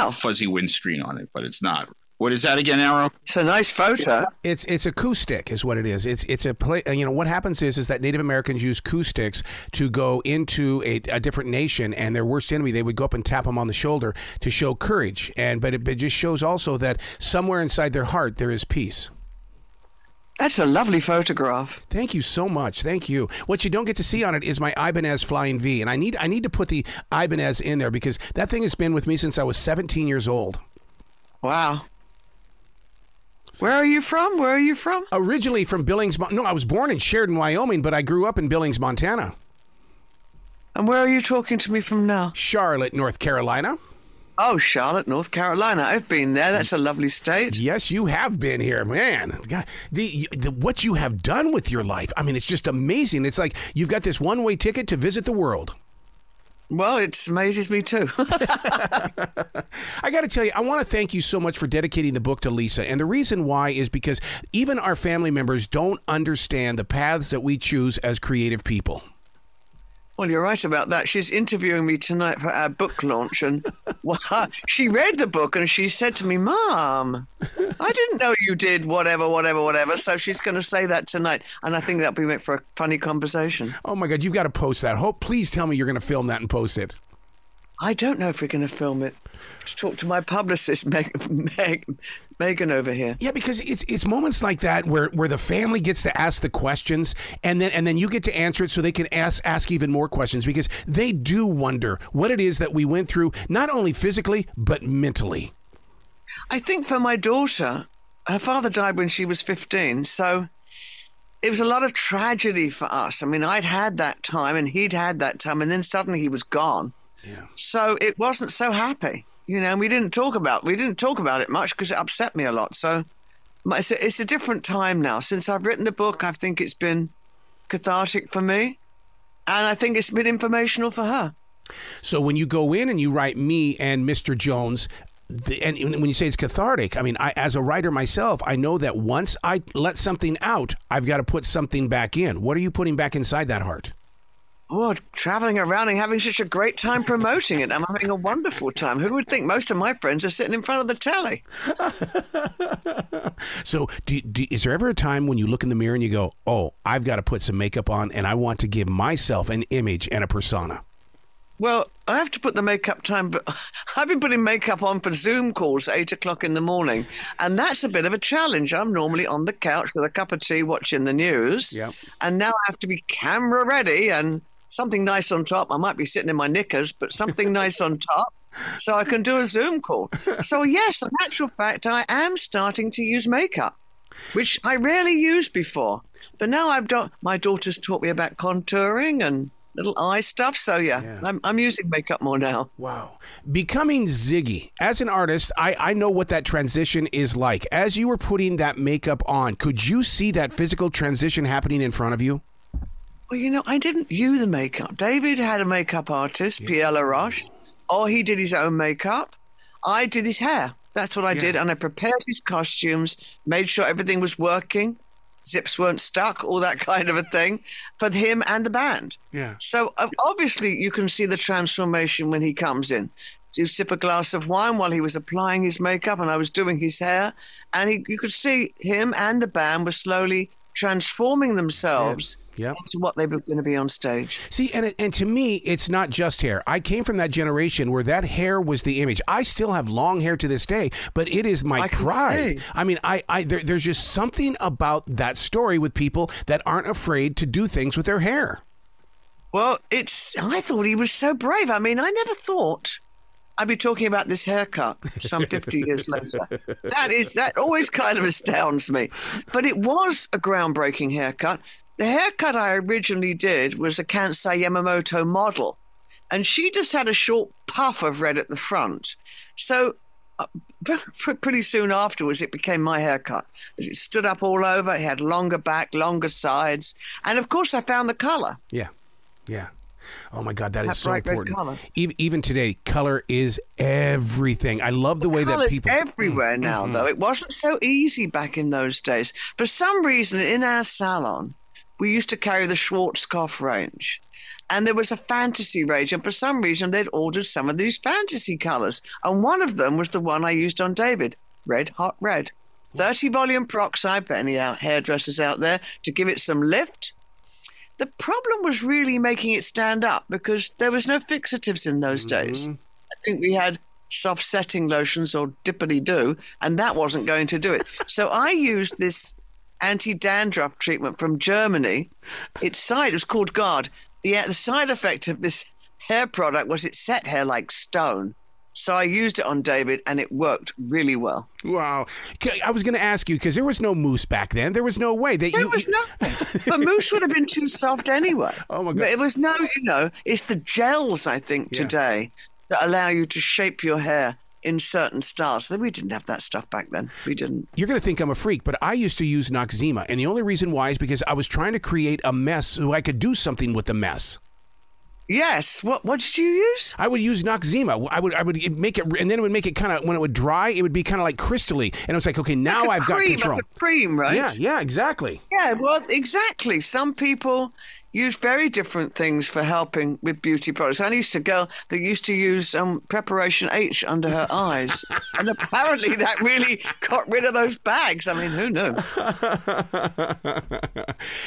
Wow. fuzzy windscreen on it, but it's not. What is that again, Arrow? It's a nice photo. It's acoustic is what it is. It's a play. You know what happens is that Native Americans use acoustics to go into a different nation, and their worst enemy, they would go up and tap them on the shoulder to show courage. But it just shows also that somewhere inside their heart there is peace. That's a lovely photograph. Thank you so much. Thank you. What you don't get to see on it is my Ibanez Flying V, and I need to put the Ibanez in there because that thing has been with me since I was 17 years old. Wow. Where are you from? Where are you from? Originally from Billings. No, I was born in Sheridan, Wyoming, but I grew up in Billings, Montana. And where are you talking to me from now? Charlotte, North Carolina. Oh, Charlotte, North Carolina. I've been there. That's a lovely state. Yes, you have been here, man. God, the what you have done with your life. I mean, it's just amazing. It's like you've got this one-way ticket to visit the world. Well, it amazes me too. I got to tell you, I want to thank you so much for dedicating the book to Lisa. And the reason why is because even our family members don't understand the paths that we choose as creative people. Well, you're right about that. She's interviewing me tonight for our book launch, and she read the book and she said to me, "Mom, I didn't know you did whatever. So she's going to say that tonight, and I think that'll be meant for a funny conversation. Oh my God, you've got to post that. Please tell me you're going to film that and post it. I don't know if we're going to film it. To talk to my publicist, Megan over here. Yeah, because it's moments like that where the family gets to ask the questions, and then you get to answer it so they can ask even more questions, because they do wonder what it is that we went through, not only physically but mentally. I think for my daughter, her father died when she was 15, so it was a lot of tragedy for us. I mean, I'd had that time and he'd had that time, and then suddenly he was gone. Yeah. So it wasn't so happy. You know, we didn't talk about it much because it upset me a lot. So it's a different time now. Since I've written the book, I think it's been cathartic for me, and I think it's been informational for her. So when you go in and you write me and Mr. Jones, and when you say it's cathartic, I mean, as a writer myself, I know that once I let something out, I've got to put something back in. What are you putting back inside that heart? Oh, traveling around and having such a great time promoting it. I'm having a wonderful time. Who would think most of my friends are sitting in front of the telly? So is there ever a time when you look in the mirror and you go, oh, I've got to put some makeup on and I want to give myself an image and a persona? Well, I have to put the makeup time, but I've been putting makeup on for Zoom calls at 8 o'clock in the morning, and that's a bit of a challenge. I'm normally on the couch with a cup of tea watching the news, Yep. And now I have to be camera ready and something nice on top. I might be sitting in my knickers, but something nice on top so I can do a Zoom call. So, yes, in actual fact, I am starting to use makeup, which I rarely used before. But now my daughter's taught me about contouring and little eye stuff. So, yeah. I'm using makeup more now. Wow. Becoming Ziggy. As an artist, I know what that transition is like. As you were putting that makeup on, could you see that physical transition happening in front of you? Well, you know, I didn't use the makeup. David had a makeup artist, Pierre Laroche, or he did his own makeup. I did his hair. That's what I did. And I prepared his costumes, made sure everything was working, zips weren't stuck, all that kind of a thing, for him and the band. Yeah. So obviously you can see the transformation when he comes in. To sip a glass of wine while he was applying his makeup and I was doing his hair. And you could see him and the band were slowly transforming themselves into what they were going to be on stage. See, and to me, it's not just hair. I came from that generation where that hair was the image. I still have long hair to this day, but it is my pride. I mean, there's just something about that story with people that aren't afraid to do things with their hair. Well, I thought he was so brave. I mean, I never thought I'd be talking about this haircut some 50 years later. That always kind of astounds me. But it was a groundbreaking haircut. The haircut I originally did was a Kansai Yamamoto model, and she just had a short puff of red at the front. So pretty soon afterwards, it became my haircut. It stood up all over. It had longer back, longer sides. And, of course, I found the color. Yeah, yeah. Oh, my God, that is so bright important. Red color. Even today, color is everything. I love the way that people... Color's everywhere now, though. It wasn't so easy back in those days. For some reason, in our salon, we used to carry the Schwarzkopf range. And there was a fantasy range, and for some reason they'd ordered some of these fantasy colours. And one of them was the one I used on David, Red Hot Red. 30 volume peroxide for any hairdressers out there to give it some lift. The problem was really making it stand up because there was no fixatives in those days. I think we had soft setting lotions or dippity-doo, and that wasn't going to do it. So I used this anti-dandruff treatment from Germany. It was called Guard. The side effect of this hair product was it set hair like stone. So I used it on David, and it worked really well. Wow. I was going to ask you, because there was no mousse back then. There was no way. There was nothing. But mousse would have been too soft anyway. Oh, my God. But it was it's the gels, I think, today that allow you to shape your hair in certain styles. We didn't have that stuff back then. We didn't. You're going to think I'm a freak, but I used to use Noxzema, and the only reason why is because I was trying to create a mess so I could do something with the mess. Yes. What did you use? I would use Noxzema. I would make it, and then it would make it kind of, when it would dry, it would be kind of like crystally. And it was like, okay, now I've got control. Like a cream, right? Yeah, exactly. Yeah, well, exactly. Some people use very different things for helping with beauty products. I used a girl that used to use Preparation H under her eyes. And apparently that really got rid of those bags. I mean, who knew?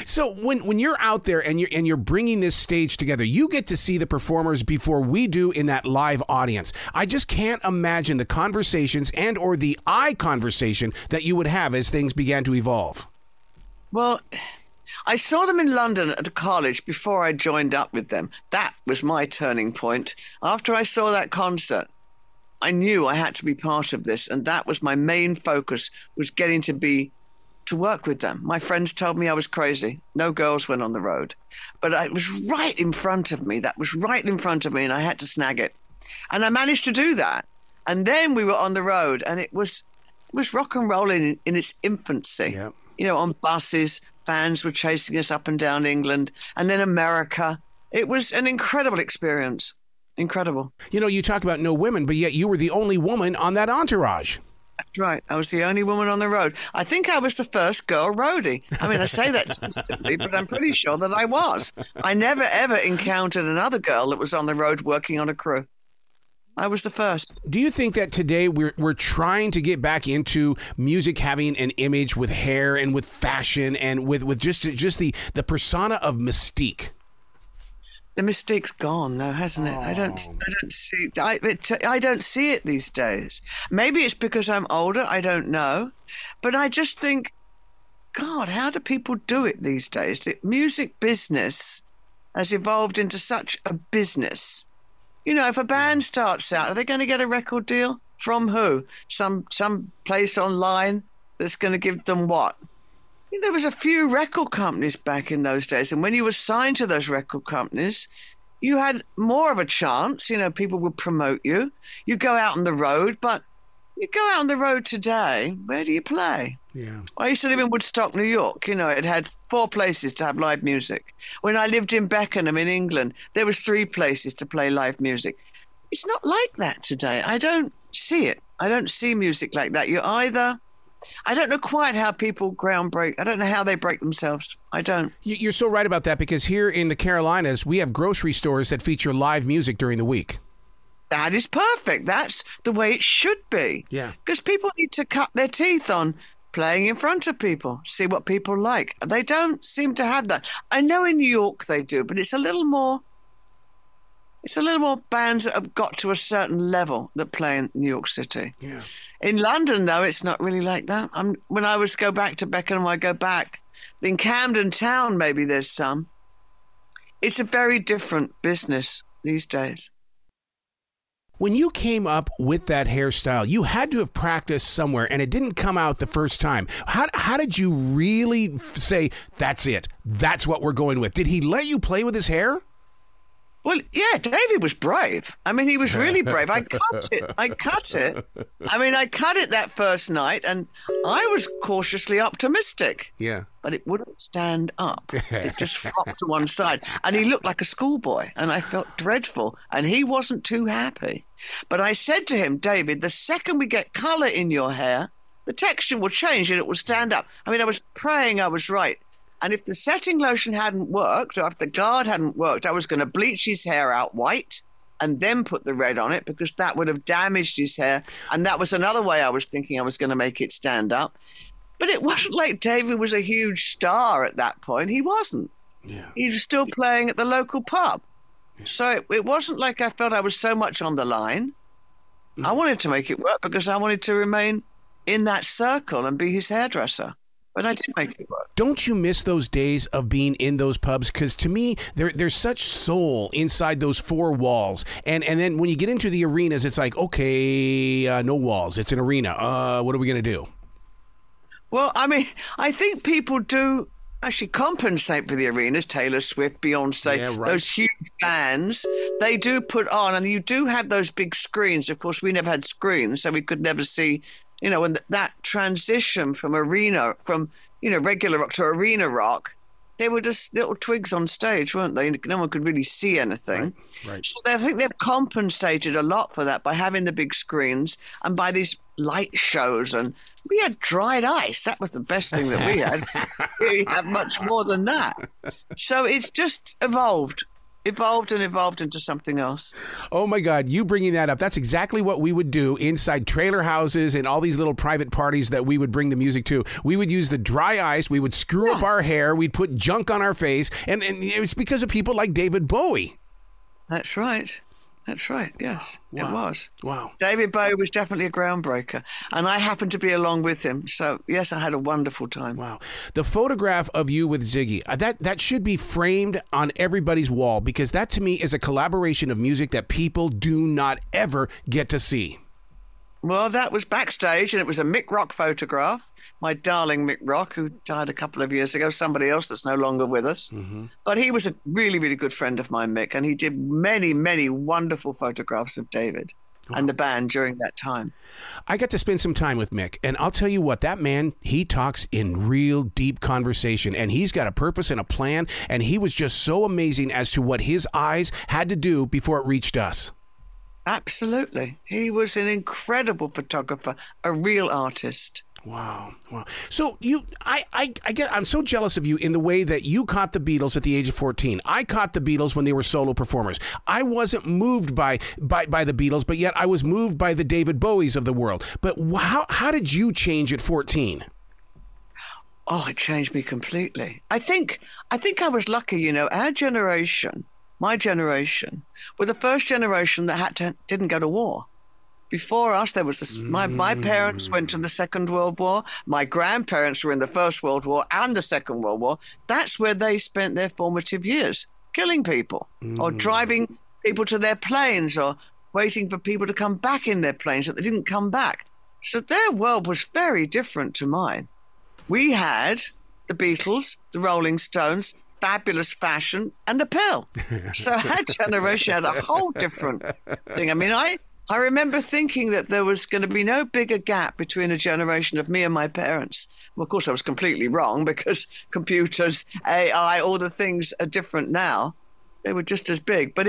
So when you're out there and you're bringing this stage together, you get to see the performers before we do in that live audience. I just can't imagine the conversations and or the eye conversation that you would have as things began to evolve. Well, I saw them in London at a college before I joined up with them. That was my turning point. After I saw that concert, I knew I had to be part of this, and that was my main focus, was getting to work with them. My friends told me I was crazy. No girls went on the road. But it was right in front of me. That was right in front of me, and I had to snag it. And I managed to do that. And then we were on the road, and it was rock and roll in its infancy. Yep. You know, on buses, fans were chasing us up and down England, and then America. It was an incredible experience. Incredible. You know, you talk about no women, but yet you were the only woman on that entourage. That's right. I was the only woman on the road. I think I was the first girl roadie. I mean, I say that tentatively, but I'm pretty sure that I was. I never, ever encountered another girl that was on the road working on a crew. I was the first. Do you think that today we're trying to get back into music having an image with hair and with fashion and with just the persona of mystique? The mystique's gone, though, hasn't it? I don't see it these days. Maybe it's because I'm older. I don't know, but I just think, God, how do people do it these days? The music business has evolved into such a business. You know, if a band starts out, are they going to get a record deal? From who? Some place online that's going to give them what? There was a few record companies back in those days, and when you were signed to those record companies, you had more of a chance. You know, people would promote you. You go out on the road, but you go out on the road today, where do you play? Yeah. I used to live in Woodstock, New York. You know, it had 4 places to have live music. When I lived in Beckenham in England, there was 3 places to play live music. It's not like that today. I don't see it. I don't see music like that. I don't know quite how people groundbreak. I don't know how they break themselves. I don't. You're so right about that, because here in the Carolinas, we have grocery stores that feature live music during the week. That is perfect. That's the way it should be. Yeah. Because people need to cut their teeth on playing in front of people, see what people like. They don't seem to have that. I know in New York they do, but it's a little more bands that have got to a certain level that play in New York City. Yeah. In London, though, it's not really like that. When I go back to Beckenham, I go back. In Camden Town, maybe there's some. It's a very different business these days. When you came up with that hairstyle, you had to have practiced somewhere, and it didn't come out the first time. How did you really say, that's it, that's what we're going with? Did he let you play with his hair? Well, yeah, David was brave. I mean, he was really brave. I cut it. I mean, I cut it that first night, and I was cautiously optimistic. Yeah. But it wouldn't stand up. It just flopped to one side. And he looked like a schoolboy, and I felt dreadful, and he wasn't too happy. But I said to him, David, the second we get colour in your hair, the texture will change and it will stand up. I mean, I was praying I was right. And if the setting lotion hadn't worked, or if the guard hadn't worked, I was going to bleach his hair out white and then put the red on it, because that would have damaged his hair. And that was another way I was thinking I was going to make it stand up. But it wasn't like David was a huge star at that point. He wasn't. Yeah. He was still playing at the local pub. Yeah. So it wasn't like I felt I was so much on the line. I wanted to make it work because I wanted to remain in that circle and be his hairdresser. But I did make it work. Don't you miss those days of being in those pubs? Because to me, there's such soul inside those four walls. And then when you get into the arenas, it's like, okay, no walls. It's an arena. What are we going to do? Well, I mean, I think people do actually compensate for the arenas. Taylor Swift, Beyonce, yeah, right. Those huge bands, they do put on. And you do have those big screens. Of course, we never had screens, so we could never see... You know, when that transition from arena, from, you know, regular rock to arena rock, they were just little twigs on stage, weren't they? No one could really see anything. Right. So I think they've compensated a lot for that by having the big screens and by these light shows. And we had dried ice. That was the best thing that we had. We had much more than that. So it's just evolved into something else. Oh my God, you bringing that up. That's exactly what we would do inside trailer houses and all these little private parties that we would bring the music to. We would use the dry ice. We would screw up our hair. We'd put junk on our face. And it's because of people like David Bowie. That's right. That's right. Yes, wow. It was. Wow. David Bowie was definitely a groundbreaker. And I happened to be along with him. So, yes, I had a wonderful time. Wow. The photograph of you with Ziggy, that should be framed on everybody's wall, because that to me is a collaboration of music that people do not ever get to see. Well, that was backstage, and it was a Mick Rock photograph. My darling Mick Rock, who died a couple of years ago, somebody else that's no longer with us. Mm-hmm. But he was a really, really good friend of mine, Mick, and he did many, many wonderful photographs of David and the band during that time. I got to spend some time with Mick, and I'll tell you what, that man, he talks in real deep conversation, and he's got a purpose and a plan, and he was just so amazing as to what his eyes had to do before it reached us. Absolutely. He was an incredible photographer, a real artist. Wow. So I'm so jealous of you in the way that you caught the Beatles at the age of 14. I caught the Beatles when they were solo performers. I wasn't moved by the Beatles, but yet I was moved by the David Bowies of the world. But how did you change at 14? Oh, it changed me completely. I think I was lucky, you know, our generation. My generation were the first generation that didn't go to war. Before us, there was my parents went to the Second World War. My grandparents were in the First World War and the Second World War. That's where they spent their formative years, killing people or driving people to their planes or waiting for people to come back in their planes that they didn't come back. So their world was very different to mine. We had the Beatles, the Rolling Stones, fabulous fashion, and the pill. So our generation had a whole different thing. I mean, I remember thinking that there was going to be no bigger gap between a generation of me and my parents. Well, of course, I was completely wrong, because computers, AI, all the things are different now. They were just as big. But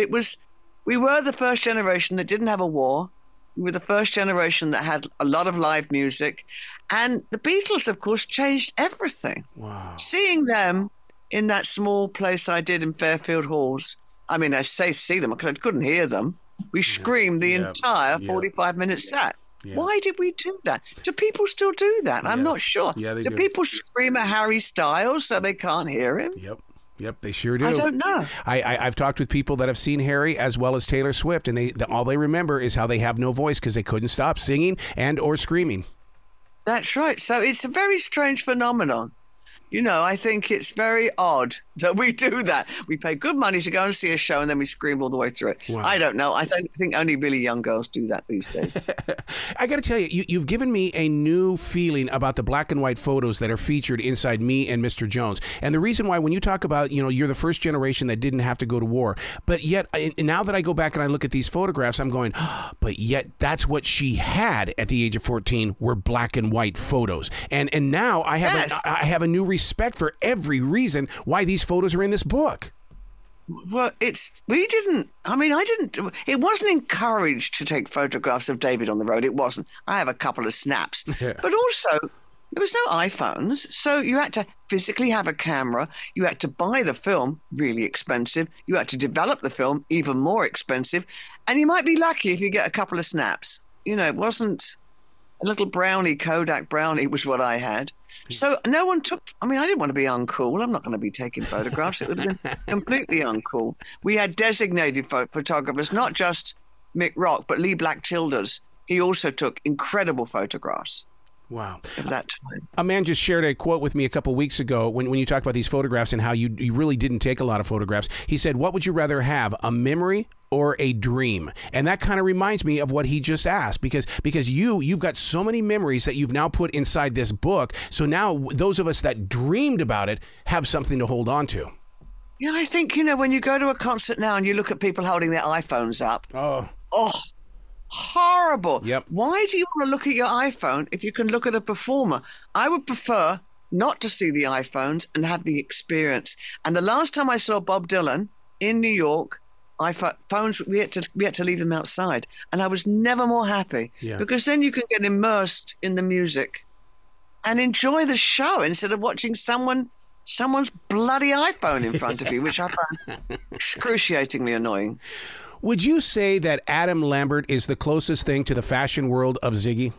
we were the first generation that didn't have a war. We were the first generation that had a lot of live music. And the Beatles, of course, changed everything. Wow. Seeing them in that small place I did in Fairfield Halls. I mean, I say see them because I couldn't hear them. We screamed the entire 45-minute set. Yeah. Why did we do that? Do people still do that? I'm not sure. Yeah, do people scream at Harry Styles so they can't hear him? Yep, they sure do. I don't know. I've talked with people that have seen Harry as well as Taylor Swift, and all they remember is how they have no voice because they couldn't stop singing and or screaming. That's right. So it's a very strange phenomenon. You know, I think it's very odd that we do that. We pay good money to go and see a show and then we scream all the way through it. Wow. I don't know. I think only really young girls do that these days. I got to tell you, you've given me a new feeling about the black and white photos that are featured inside Me and Mr. Jones. And the reason why, when you talk about, you know, you're the first generation that didn't have to go to war, but yet now that I go back and I look at these photographs, I'm going, but yet that's what she had at the age of 14 were black and white photos. And now I have a new respect for every reason why these photos are in this book. Well, it wasn't encouraged to take photographs of David on the road. It wasn't. I have a couple of snaps. But also, There was no iPhones, so you had to physically have a camera. You had to buy the film, really expensive. You had to develop the film, even more expensive. And you might be lucky if you get a couple of snaps. You know, it wasn't a little brownie, Kodak brownie was what I had. So no one took, I mean, I didn't want to be uncool. I'm not going to be taking photographs. It would have been completely uncool. We had designated photographers, not just Mick Rock, but Lee Black Childers. He also took incredible photographs. Wow. Of that time. A man just shared a quote with me a couple of weeks ago when you talked about these photographs and how you really didn't take a lot of photographs. He said, what would you rather have, a memory or a dream? And that kind of reminds me of what he just asked, because you've got so many memories that you've now put inside this book. So now those of us that dreamed about it have something to hold on to. Yeah, I think, you know, when you go to a concert now and you look at people holding their iPhones up. Oh, horrible. Yep. Why do you want to look at your iPhone if you can look at a performer? I would prefer not to see the iPhones and have the experience. And the last time I saw Bob Dylan in New York, phones, we had to leave them outside. And I was never more happy, because then you can get immersed in the music and enjoy the show instead of watching someone's bloody iPhone in front of you, which I find excruciatingly annoying. Would you say that Adam Lambert is the closest thing to the fashion world of Ziggy?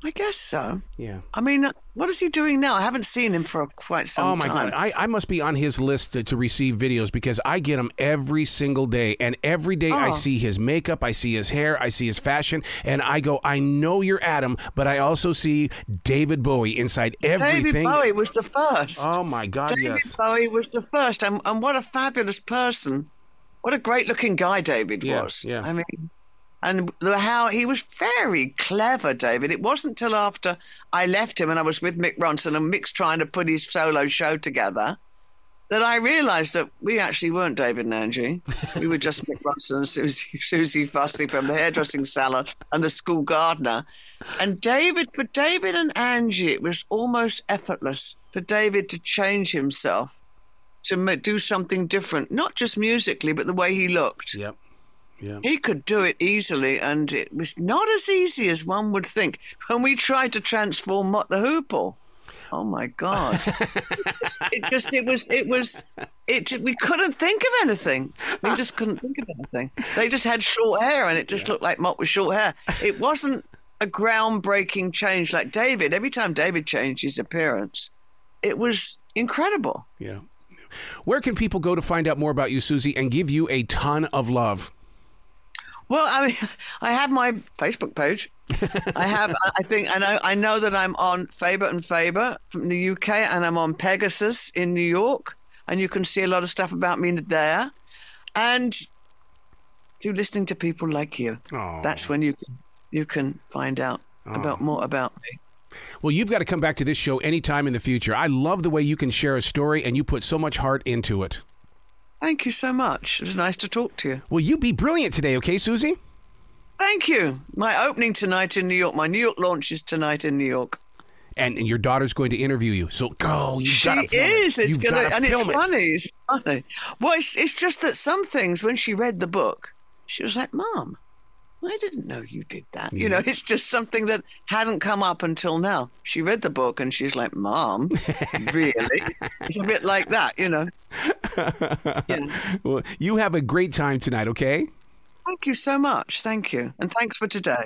I guess so. Yeah. I mean, what is he doing now? I haven't seen him for quite some time. Oh, my God. I must be on his list to receive videos, because I get him every single day. And every day I see his makeup, I see his hair, I see his fashion. And I go, I know you're Adam, but I also see David Bowie inside everything. David Bowie was the first. Oh, my God, David Bowie was the first. And what a fabulous person. What a great-looking guy David was. Yeah. I mean, and how he was very clever, David. It wasn't till after I left him and I was with Mick Ronson and Mick's trying to put his solo show together that I realised that we actually weren't David and Angie. We were just Mick Ronson and Suzi Fussy from the hairdressing salon and the school gardener. And for David and Angie, it was almost effortless for David to change himself, to do something different, not just musically, but the way he looked. Yep. Yeah. He could do it easily, and it was not as easy as one would think. When we tried to transform Mott the Hoople, oh my God, we couldn't think of anything. We just couldn't think of anything. They just had short hair, and it just looked like Mott with short hair. It wasn't a groundbreaking change like David. Every time David changed his appearance, it was incredible. Yeah. Where can people go to find out more about you, Suzi, and give you a ton of love? Well, I mean, I have my Facebook page. I know that I'm on Faber and Faber from the UK, and I'm on Pegasus in New York, and you can see a lot of stuff about me there. And through listening to people like you, that's when you can find out more about me. Well, you've got to come back to this show anytime in the future. I love the way you can share a story and you put so much heart into it. Thank you so much. It was nice to talk to you. Well, you be brilliant today, okay, Suzi? Thank you. My opening tonight in New York. My New York launch is tonight in New York. And your daughter's going to interview you. So go. You've got to film it. She is. It's funny. It's funny. Well, it's just that some things, when she read the book, she was like, Mom, I didn't know you did that. You know, it's just something that hadn't come up until now. She read the book and she's like, Mom, really? It's a bit like that, you know. Yeah. Well, you have a great time tonight, okay? Thank you so much. Thank you. And thanks for today.